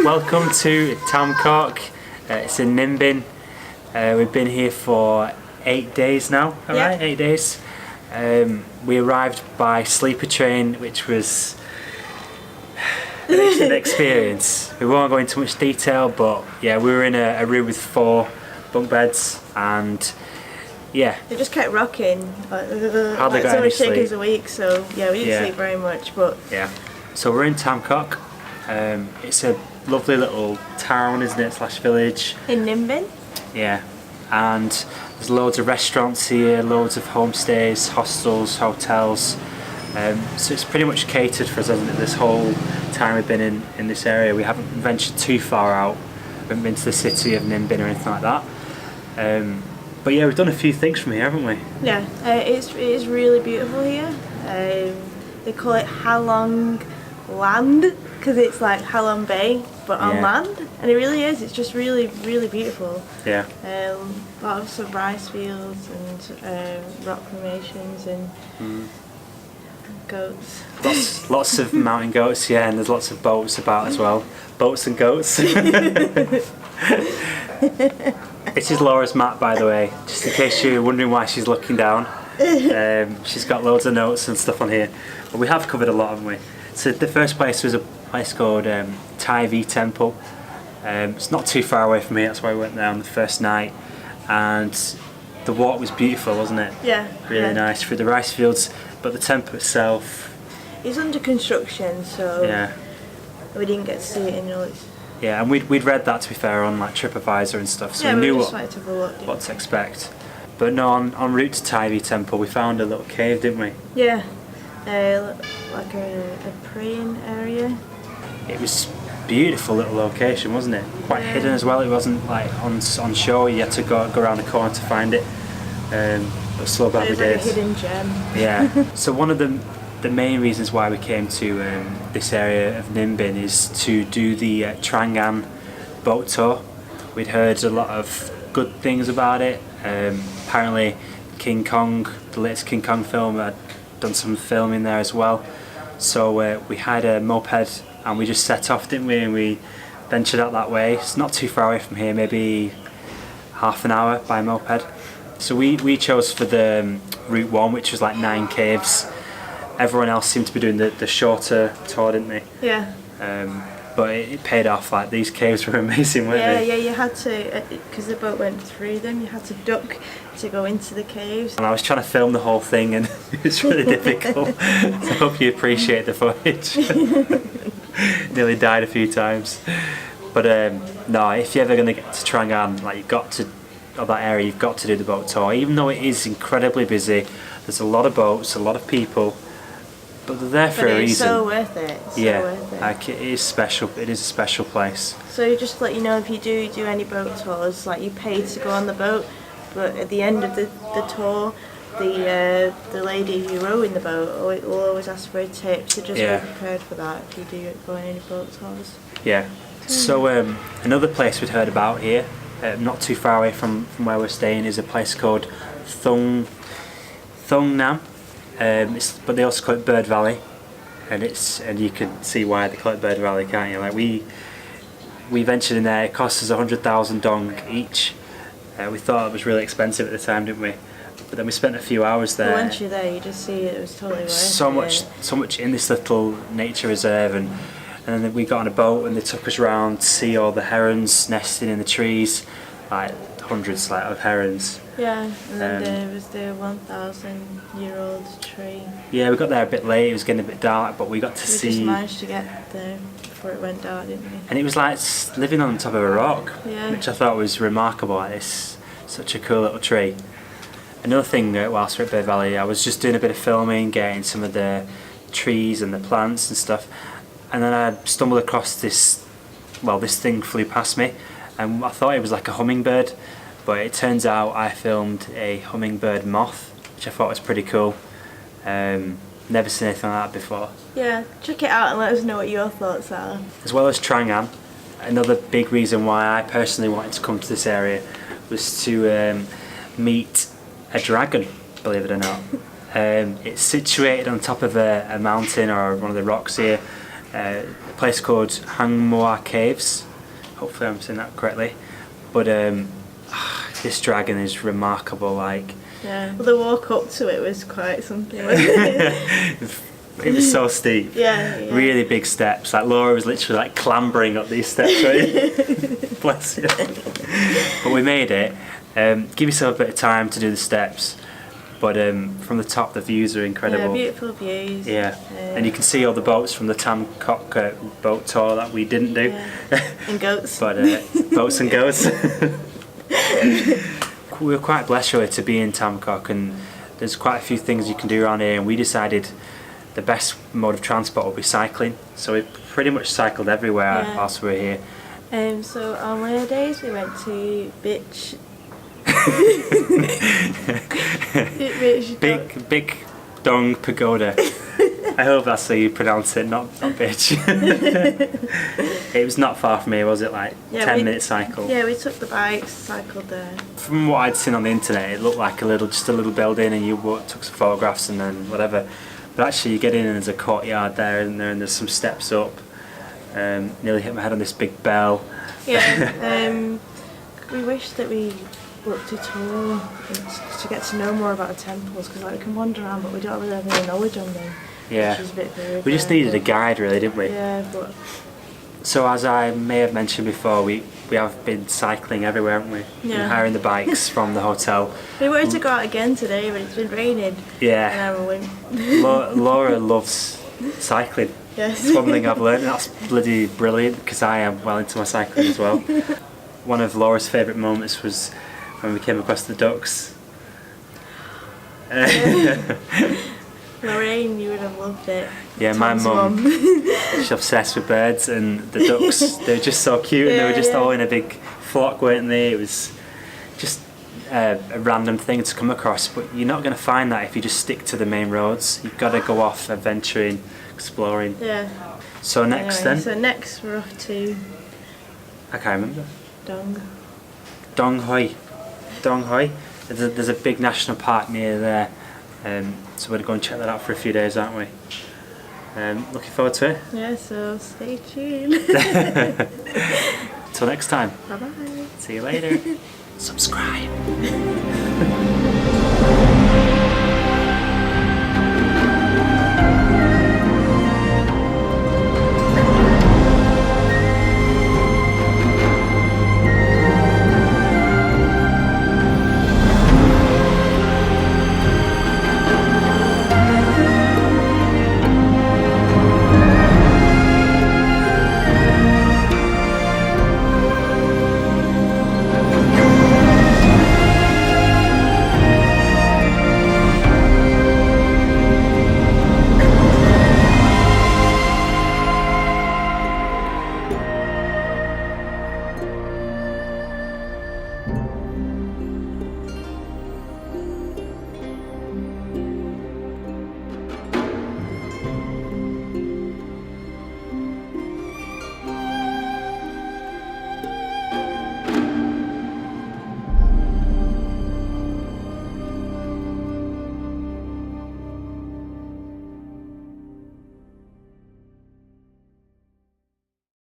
Welcome to Tam Coc. It's in Ninh Binh. We've been here for 8 days now, alright? 8 days. We arrived by sleeper train, which was an experience. We won't go into much detail, but yeah, we were in a room with 4 bunk beds, and yeah, it just kept rocking. Hardly got so any much sleep. shakers a week, so yeah, we didn't sleep very much, but yeah. So we're in Tam Coc. It's a lovely little town, isn't it, slash village. In Ninh Binh. Yeah, and there's loads of restaurants here, loads of homestays, hostels, hotels. So it's pretty much catered for us, hasn't it, this whole time we've been in this area. We haven't ventured too far out. We haven't been to the city of Ninh Binh or anything like that. But yeah, we've done a few things from here, haven't we? Yeah, it is really beautiful here. They call it Halong Land because it's like Halong Bay but on land, and it really is. It's just really, really beautiful. Yeah. A lot of some rice fields and rock formations and goats. Lots of mountain goats, yeah, and there's lots of boats about as well. Boats and goats. This is Laura's map, by the way, just in case you're wondering why she's looking down. She's got loads of notes and stuff on here, but we have covered a lot, haven't we? So the first place was a place called Thai V Temple. It's not too far away from here, that's why we went there on the first night, and the walk was beautiful, wasn't it? Yeah. Really nice through the rice fields, but the temple itself, it's under construction, so yeah, we didn't get to see it in all its... Yeah, and we'd read that, to be fair, on like TripAdvisor and stuff, so yeah, we knew what to expect. But no, en route to Thai V Temple, we found a little cave, didn't we? Yeah, like a praying area. It was beautiful little location, wasn't it? Quite hidden as well. It wasn't like on shore. You had to go around the corner to find it. But slow glad we did. Like a hidden gem. Yeah. So one of the main reasons why we came to this area of Ninh Binh is to do the Trang An Boat Tour. We'd heard a lot of good things about it. Apparently King Kong, the latest King Kong film, had done some filming there as well. So we had a moped and we just set off, didn't we? And we ventured out that way. It's not too far away from here, maybe half an hour by moped. So we chose for the route 1, which was like 9 caves. Everyone else seemed to be doing the shorter tour, didn't they? Yeah. But it paid off. Like, these caves were amazing, weren't they? Yeah, you had to, because the boat went through them, you had to duck to go into the caves. And I was trying to film the whole thing, and it was really difficult. So I hope you appreciate the footage. Nearly died a few times. But no, if you're ever going to get to Trang An, like, that area, you've got to do the boat tour. Even though it is incredibly busy, there's a lot of boats, a lot of people. But they're there for a reason. It's so worth it. Worth it. Like, it is special. It is a special place. So just to let you know, if you do any boat tours, like, you pay to go on the boat, but at the end of the tour, the lady who row in the boat will always ask for a tip. So just be prepared for that if you do go on any boat tours. Yeah. So another place we'd heard about here, not too far away from where we're staying, is a place called Thung Nam. But they also call it Bird Valley, and you can see why they call it Bird Valley, can't you? Like, we ventured in there. It cost us 100,000 dong each. We thought it was really expensive at the time, didn't we? But then we spent a few hours there. Well, once you're there, you just see it was totally worth it. So much in this little nature reserve, and then we got on a boat and they took us around to see all the herons nesting in the trees, like hundreds of herons. Yeah, and then there was the 1,000-year-old tree. Yeah, we got there a bit late, it was getting a bit dark, but we got to see... We just managed to get there before it went dark, didn't we? And it was like living on top of a rock, which I thought was remarkable. Like, it's such a cool little tree. Another thing, whilst we're at Bird Valley, I was just doing a bit of filming, getting some of the trees and the plants and stuff, and then I stumbled across this thing flew past me, and I thought it was like a hummingbird. But it turns out I filmed a hummingbird moth, which I thought was pretty cool. Never seen anything like that before. Yeah, check it out and let us know what your thoughts are. As well as Trang An, another big reason why I personally wanted to come to this area was to meet a dragon, believe it or not. It's situated on top of a mountain or one of the rocks here, a place called Hang Moa Caves. Hopefully I'm saying that correctly. But this dragon is remarkable. Like, yeah, well, the walk up to it was quite something, wasn't it? it was so steep. Yeah. Really big steps. Like Laura was literally like clambering up these steps, right? Bless you. But we made it. Give yourself a bit of time to do the steps. But from the top, the views are incredible. Yeah, beautiful views. Yeah, and you can see all the boats from the Tam Coc boat tour that we didn't do. Yeah. And goats. But boats and goats. We were quite blessed really to be in Tam Coc, and there's quite a few things you can do around here, and we decided the best mode of transport would be cycling. So we pretty much cycled everywhere whilst we were here. So on one of the days we went to Bich. Bich Dong Pagoda. I hope that's how you pronounce it, not bitch. It was not far from here, was it? Like 10-minute cycle. Yeah, we took the bikes, cycled there. From what I'd seen on the internet, it looked like just a little building, and you took some photographs and then whatever. But actually, you get in and there's a courtyard there, and there's some steps up. Nearly hit my head on this big bell. Yeah. We wish that we booked a tour to get to know more about the temples, because like we can wander around but we don't really have any knowledge on them. Yeah. Which is a bit weird. We just needed a guide really, didn't we? Yeah, but... So as I may have mentioned before, we have been cycling everywhere, haven't we? Yeah. Been hiring the bikes from the hotel. We wanted to go out again today, but it's been raining. Yeah. And we went. Laura loves cycling. Yes. It's one thing I've learned, and that's bloody brilliant, because I am well into my cycling as well. One of Laura's favourite moments was when we came across the ducks. Lorraine, you would have loved it. Yeah, my mum, she's obsessed with birds, and the ducks, they were just so cute, and they were just all in a big flock, weren't they? It was just a random thing to come across, but you're not going to find that if you just stick to the main roads. You've got to go off adventuring, exploring. Yeah. So next then? So next we're off to... I can't remember. Dong Hoi. There's a big national park near there. So we're going to go and check that out for a few days, aren't we? Looking forward to it. Yeah, so stay tuned. Till next time. Bye bye. See you later. Subscribe.